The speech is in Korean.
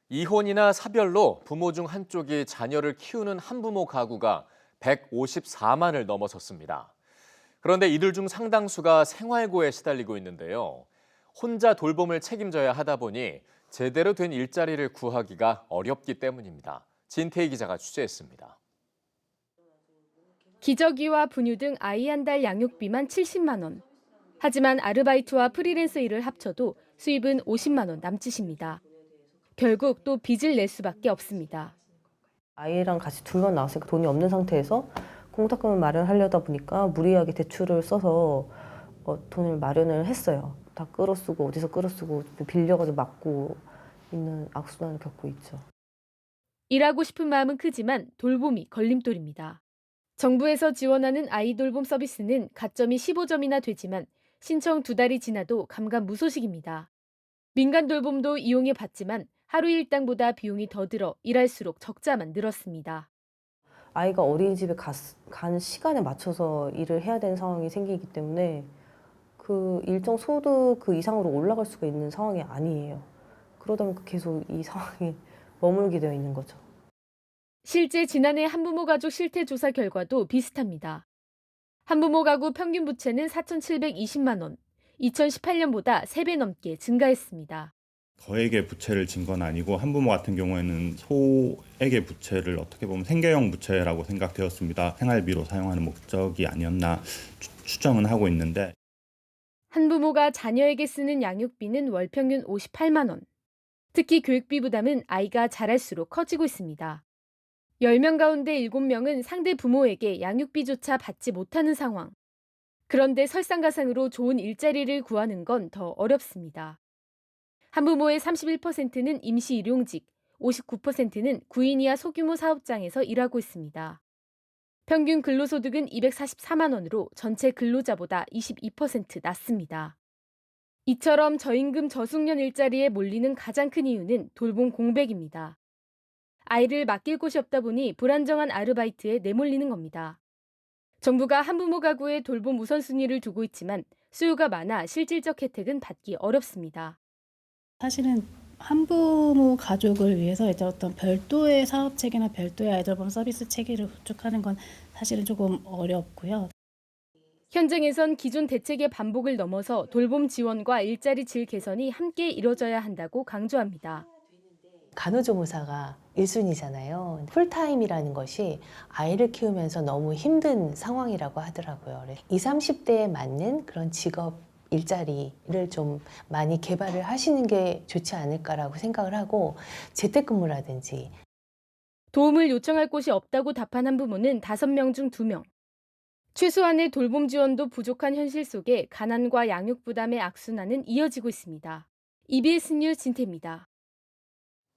이혼이나 사별로 부모 중 한쪽이 자녀를 키우는 한부모 가구가 154만을 넘어섰습니다. 그런데 이들 중 상당수가 생활고에 시달리고 있는데요. 혼자 돌봄을 책임져야 하다 보니 제대로 된 일자리를 구하기가 어렵기 때문입니다. 진태희 기자가 취재했습니다. 기저귀와 분유 등 아이 한 달 양육비만 70만 원. 하지만 아르바이트와 프리랜서 일을 합쳐도 수입은 50만 원 남짓입니다. 결국 또 빚을 낼 수밖에 없습니다. 아이랑 같이 둘만 나왔으니까 돈이 없는 상태에서 공탁금을 마련하려다 보니까 무리하게 대출을 써서 돈을 마련을 했어요. 다 끌어쓰고 어디서 끌어쓰고 빌려가지고 막고 있는 악순환을 겪고 있죠. 일하고 싶은 마음은 크지만 돌봄이 걸림돌입니다. 정부에서 지원하는 아이 돌봄 서비스는 가점이 15점이나 되지만 신청 2달이 지나도 감감무소식입니다. 민간 돌봄도 이용해 봤지만 하루 일당보다 비용이 더 들어 일할수록 적자만 늘었습니다. 아이가 어린이집에 간 시간에 맞춰서 일을 해야 되는 상황이 생기기 때문에 그 일정 소득 그 이상으로 올라갈 수가 있는 상황이 아니에요. 그러다 보니까 계속 이 상황이 머물게 되어 있는 거죠. 실제 지난해 한부모 가족 실태 조사 결과도 비슷합니다. 한부모 가구 평균 부채는 4,720만 원, 2018년보다 3배 넘게 증가했습니다. 거액의 부채를 진 건 아니고 한부모 같은 경우에는 소액의 부채를 어떻게 보면 생계형 부채라고 생각되었습니다. 생활비로 사용하는 목적이 아니었나 추정은 하고 있는데 한부모가 자녀에게 쓰는 양육비는 월 평균 58만 원. 특히 교육비 부담은 아이가 자랄수록 커지고 있습니다. 10명 가운데 7명은 상대 부모에게 양육비조차 받지 못하는 상황. 그런데 설상가상으로 좋은 일자리를 구하는 건 더 어렵습니다. 한부모의 31%는 임시 일용직, 59%는 구인 이하 소규모 사업장에서 일하고 있습니다. 평균 근로소득은 244만 원으로 전체 근로자보다 22% 낮습니다. 이처럼 저임금 저숙련 일자리에 몰리는 가장 큰 이유는 돌봄 공백입니다. 아이를 맡길 곳이 없다 보니 불안정한 아르바이트에 내몰리는 겁니다. 정부가 한부모 가구의 돌봄 우선순위를 두고 있지만 수요가 많아 실질적 혜택은 받기 어렵습니다. 사실은 한부모 가족을 위해서 이제 어떤 별도의 사업 체계나 별도의 아이돌봄 서비스 체계를 구축하는 건 사실은 조금 어렵고요. 현장에선 기존 대책의 반복을 넘어서 돌봄 지원과 일자리 질 개선이 함께 이뤄져야 한다고 강조합니다. 간호조무사가 1순위잖아요. 풀타임이라는 것이 아이를 키우면서 너무 힘든 상황이라고 하더라고요. 20, 30대에 맞는 그런 직업 일자리를 좀 많이 개발을 하시는 게 좋지 않을까라고 생각을 하고 재택근무라든지 도움을 요청할 곳이 없다고 답한 한부모는 5명 중 2명. 최소한의 돌봄 지원도 부족한 현실 속에 가난과 양육 부담의 악순환은 이어지고 있습니다. EBS 뉴스 진태입니다.